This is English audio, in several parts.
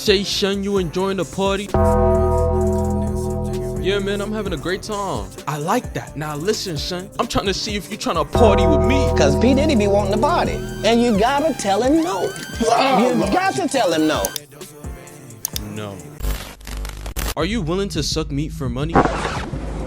say, son, you enjoying the party? Yeah, man, I'm having a great time. I like that. Now listen, son, I'm trying to see if you trying to party with me. Cause P. Diddy be wanting to party. And you gotta tell him no. You got to tell him no. No. Are you willing to suck meat for money?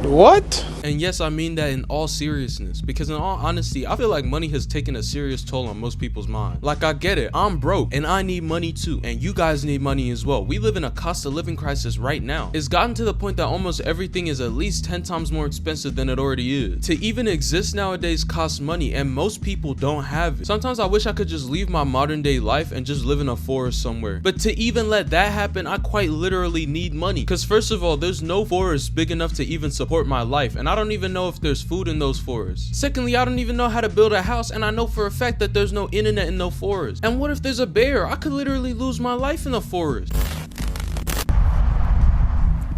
What? And yes, I mean that in all seriousness, because in all honesty, I feel like money has taken a serious toll on most people's mind. Like, I get it, I'm broke and I need money too, and you guys need money as well. We live in a cost of living crisis right now. It's gotten to the point that almost everything is at least 10 times more expensive than it already is. To even exist nowadays costs money, and most people don't have it. Sometimes I wish I could just leave my modern day life and just live in a forest somewhere. But to even let that happen, I quite literally need money. Because first of all, there's no forest big enough to even support my life, and I don't even know if there's food in those forests. Secondly, I don't even know how to build a house, and I know for a fact that there's no internet in no forest. And what if there's a bear? I could literally lose my life in the forest.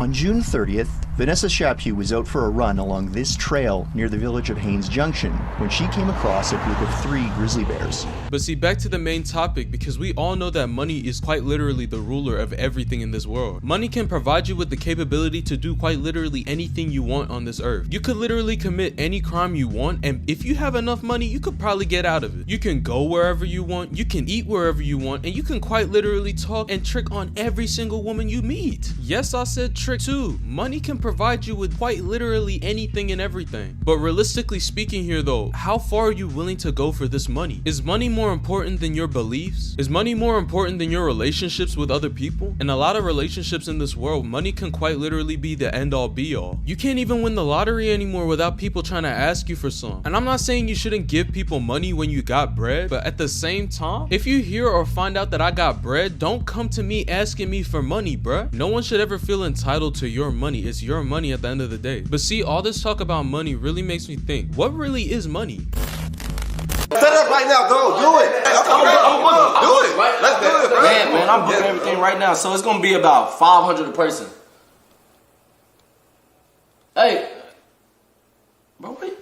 On June 30th, Vanessa Chaput was out for a run along this trail near the village of Haines Junction when she came across a group of 3 grizzly bears. But see, back to the main topic, because we all know that money is quite literally the ruler of everything in this world. Money can provide you with the capability to do quite literally anything you want on this earth. You could literally commit any crime you want, and if you have enough money, you could probably get out of it. You can go wherever you want, you can eat wherever you want, and you can quite literally talk and trick on every single woman you meet. Yes, I said trick too. Money can provide you with quite literally anything and everything. But realistically speaking here though, how far are you willing to go for this money? Is money more important than your beliefs? Is money more important than your relationships with other people? In a lot of relationships in this world, money can quite literally be the end all be all. You can't even win the lottery anymore without people trying to ask you for some. And I'm not saying you shouldn't give people money when you got bread, but at the same time, if you hear or find out that I got bread, don't come to me asking me for money, bruh. No one should ever feel entitled to your money. It's your money at the end of the day. But see, all this talk about money really makes me think, what really is money? Set up right now, go, do it. Do it. Let's do it, bro. Man, I'm booking everything right now, so it's gonna be about 500 a person. Hey, bro, wait.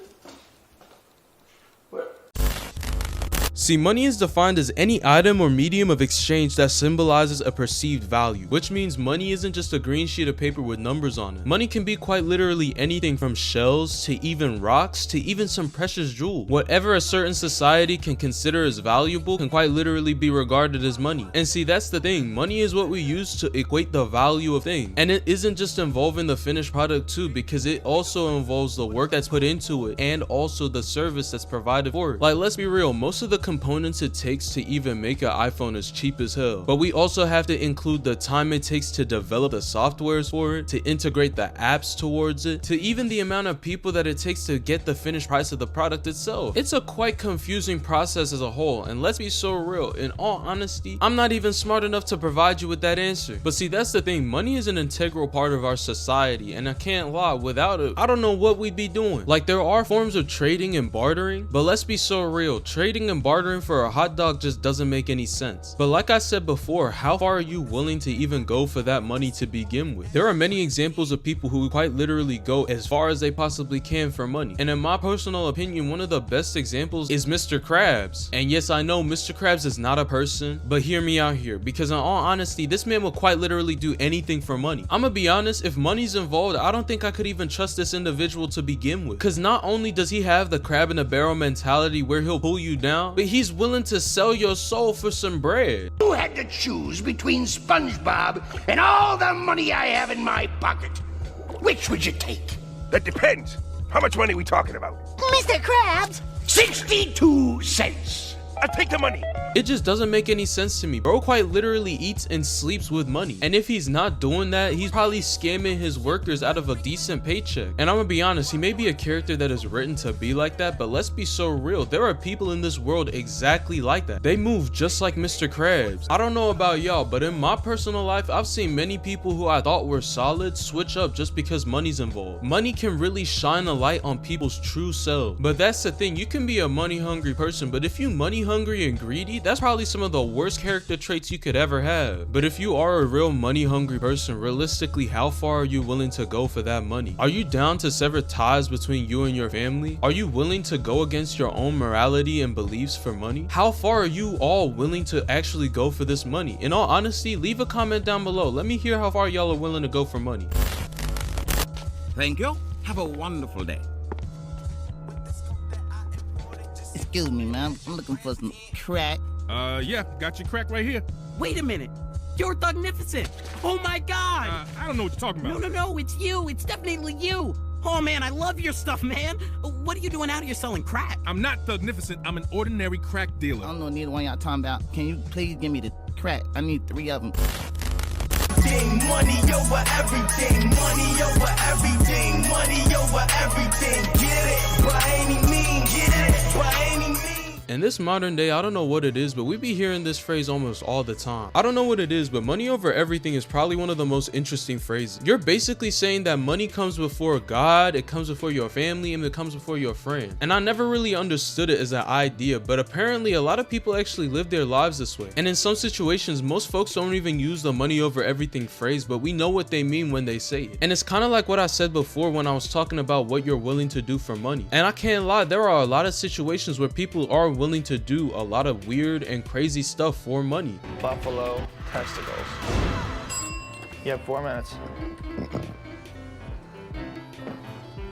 See, money is defined as any item or medium of exchange that symbolizes a perceived value, which means money isn't just a green sheet of paper with numbers on it. Money can be quite literally anything from shells to even rocks to even some precious jewel. Whatever a certain society can consider as valuable can quite literally be regarded as money. And see, that's the thing, money is what we use to equate the value of things. And it isn't just involving the finished product too, because it also involves the work that's put into it and also the service that's provided for it. Like, let's be real, most of the components it takes to even make an iPhone is cheap as hell, but we also have to include the time it takes to develop the softwares for it, to integrate the apps towards it, to even the amount of people that it takes to get the finished price of the product itself. It's a quite confusing process as a whole, and let's be so real, in all honesty, I'm not even smart enough to provide you with that answer. But see, that's the thing, money is an integral part of our society, and I can't lie, without it, I don't know what we'd be doing. Like, there are forms of trading and bartering, but let's be so real, trading and bartering for a hot dog just doesn't make any sense. But like I said before, how far are you willing to even go for that money to begin with? There are many examples of people who quite literally go as far as they possibly can for money. And in my personal opinion, one of the best examples is Mr. Krabs. And yes, I know Mr. Krabs is not a person, but hear me out here, because in all honesty, this man will quite literally do anything for money. I'm gonna be honest, if money's involved, I don't think I could even trust this individual to begin with. Because not only does he have the crab in a barrel mentality where he'll pull you down, but he's willing to sell your soul for some bread. You had to choose between SpongeBob and all the money I have in my pocket. Which would you take? That depends. How much money are we talking about? Mr. Krabs! 62 cents. I'll take the money. It just doesn't make any sense to me. Bro quite literally eats and sleeps with money. And if he's not doing that, he's probably scamming his workers out of a decent paycheck. And I'm gonna be honest, he may be a character that is written to be like that, but let's be so real. There are people in this world exactly like that. They move just like Mr. Krabs. I don't know about y'all, but in my personal life, I've seen many people who I thought were solid switch up just because money's involved. Money can really shine a light on people's true selves. But that's the thing, you can be a money hungry person, but if you money money hungry and greedy, that's probably some of the worst character traits you could ever have. But if you are a real money hungry person, realistically, how far are you willing to go for that money? Are you down to sever ties between you and your family? Are you willing to go against your own morality and beliefs for money? How far are you all willing to actually go for this money? In all honesty, leave a comment down below. Let me hear how far y'all are willing to go for money. Thank you. Have a wonderful day. Excuse me, ma'am. I'm looking for some crack. Yeah, got your crack right here. Wait a minute. You're Thugnificent. Oh my God. I don't know what you're talking about. No, it's you. It's definitely you. Oh man, I love your stuff, man. What are you doing out here selling crack? I'm not Thugnificent. I'm an ordinary crack dealer. I don't know neither one y'all talking about. Can you please give me the crack? I need 3 of them. Money over everything, money over everything, money over everything. Get it by any means, get it by any means. In this modern day, I don't know what it is, but we be hearing this phrase almost all the time. I don't know what it is, but money over everything is probably one of the most interesting phrases. You're basically saying that money comes before God, it comes before your family, and it comes before your friend. And I never really understood it as an idea, but apparently a lot of people actually live their lives this way. And in some situations, most folks don't even use the money over everything phrase, but we know what they mean when they say it. And it's kind of like what I said before when I was talking about what you're willing to do for money. And I can't lie, there are a lot of situations where people are willing to do a lot of weird and crazy stuff for money. Buffalo testicles. You have 4 minutes.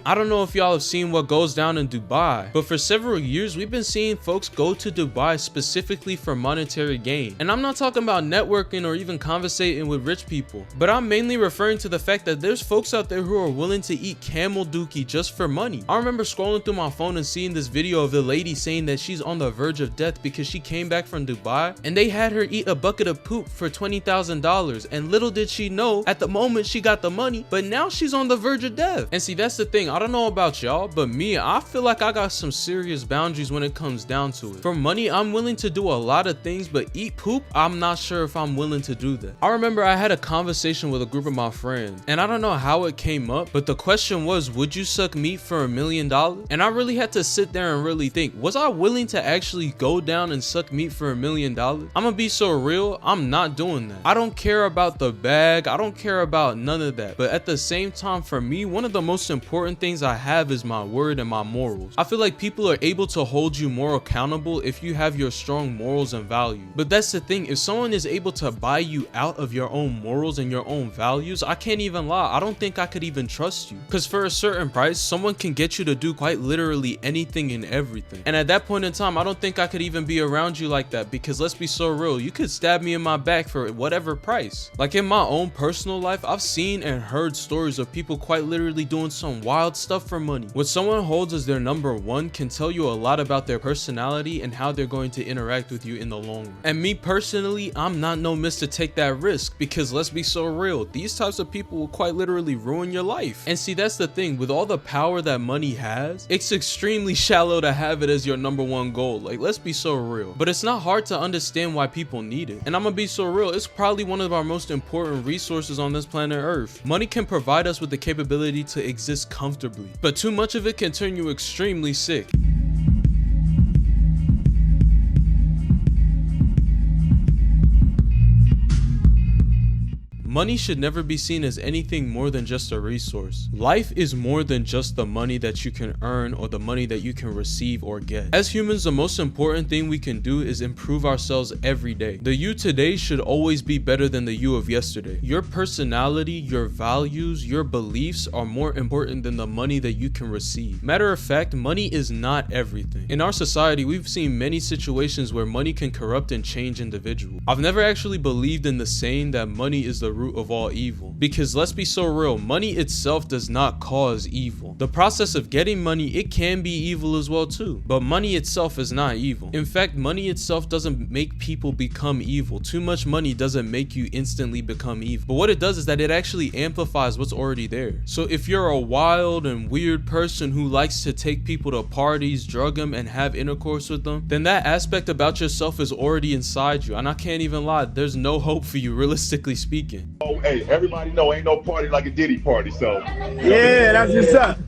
I don't know if y'all have seen what goes down in Dubai, but for several years we've been seeing folks go to Dubai specifically for monetary gain. And I'm not talking about networking or even conversating with rich people, but I'm mainly referring to the fact that there's folks out there who are willing to eat camel dookie just for money. I remember scrolling through my phone and seeing this video of the lady saying that she's on the verge of death because she came back from Dubai and they had her eat a bucket of poop for $20,000, and little did she know at the moment she got the money, but now she's on the verge of death. And see, that's the thing, I don't know about y'all, but me, I feel like I got some serious boundaries when it comes down to it. For money, I'm willing to do a lot of things, but eat poop, I'm not sure if I'm willing to do that. I remember I had a conversation with a group of my friends, and I don't know how it came up, but the question was, would you suck meat for $1 million? And I really had to sit there and really think, was I willing to actually go down and suck meat for $1 million? I'm gonna be so real, I'm not doing that. I don't care about the bag, I don't care about none of that, but at the same time, for me, one of the most important things I have is my word and my morals. I feel like people are able to hold you more accountable if you have your strong morals and values. But that's the thing, if someone is able to buy you out of your own morals and your own values, I can't even lie, I don't think I could even trust you. Because for a certain price, someone can get you to do quite literally anything and everything. And at that point in time, I don't think I could even be around you like that, because let's be so real, you could stab me in my back for whatever price. Like in my own personal life, I've seen and heard stories of people quite literally doing some wild stuff for money. What someone holds as their number one can tell you a lot about their personality and how they're going to interact with you in the long run. And me personally, I'm not no miss to take that risk, because let's be so real, these types of people will quite literally ruin your life. And see, that's the thing, with all the power that money has, it's extremely shallow to have it as your number one goal. Like, let's be so real. But it's not hard to understand why people need it. And I'm gonna be so real, it's probably one of our most important resources on this planet Earth. Money can provide us with the capability to exist comfortably, but too much of it can turn you extremely sick. Money should never be seen as anything more than just a resource. Life is more than just the money that you can earn or the money that you can receive or get. As humans, the most important thing we can do is improve ourselves every day. The you today should always be better than the you of yesterday. Your personality, your values, your beliefs are more important than the money that you can receive. Matter of fact, money is not everything. In our society, we've seen many situations where money can corrupt and change individuals. I've never actually believed in the saying that money is the root of all evil, because let's be so real, money itself does not cause evil. The process of getting money, it can be evil as well too, but money itself is not evil. In fact, money itself doesn't make people become evil. Too much money doesn't make you instantly become evil, but what it does is that it actually amplifies what's already there. So if you're a wild and weird person who likes to take people to parties, drug them, and have intercourse with them, then that aspect about yourself is already inside you, and I can't even lie, there's no hope for you, realistically speaking. Oh, hey, everybody know ain't no party like a Diddy party, so. Yeah, that's what's up.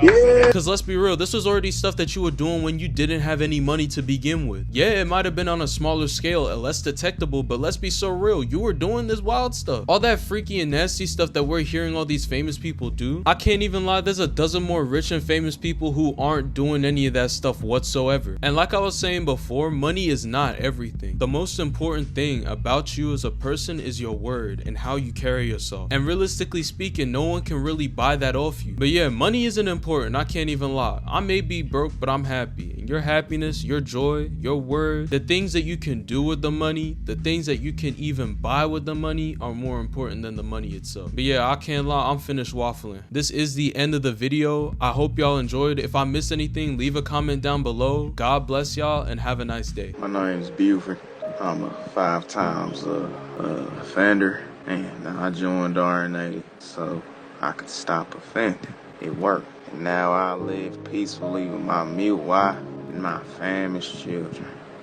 Yeah. Cause let's be real, this was already stuff that you were doing when you didn't have any money to begin with. Yeah, it might have been on a smaller scale and less detectable, but let's be so real, you were doing this wild stuff. All that freaky and nasty stuff that we're hearing all these famous people do. I can't even lie, there's a dozen more rich and famous people who aren't doing any of that stuff whatsoever. And like I was saying before, money is not everything. The most important thing about you as a person is your word and how you carry yourself. And realistically speaking, no one can really buy that off you. But yeah, money isn't important, I can't even lie. I may be broke, but I'm happy. And your happiness, your joy, your word, the things that you can do with the money, the things that you can even buy with the money are more important than the money itself. But yeah, I can't lie, I'm finished waffling. This is the end of the video. I hope y'all enjoyed. If I missed anything, leave a comment down below. God bless y'all and have a nice day. My name is Buford. I'm a 5 times offender, and I joined RNA so I could stop offending. It worked, and now I live peacefully with my mute wife and my family's children.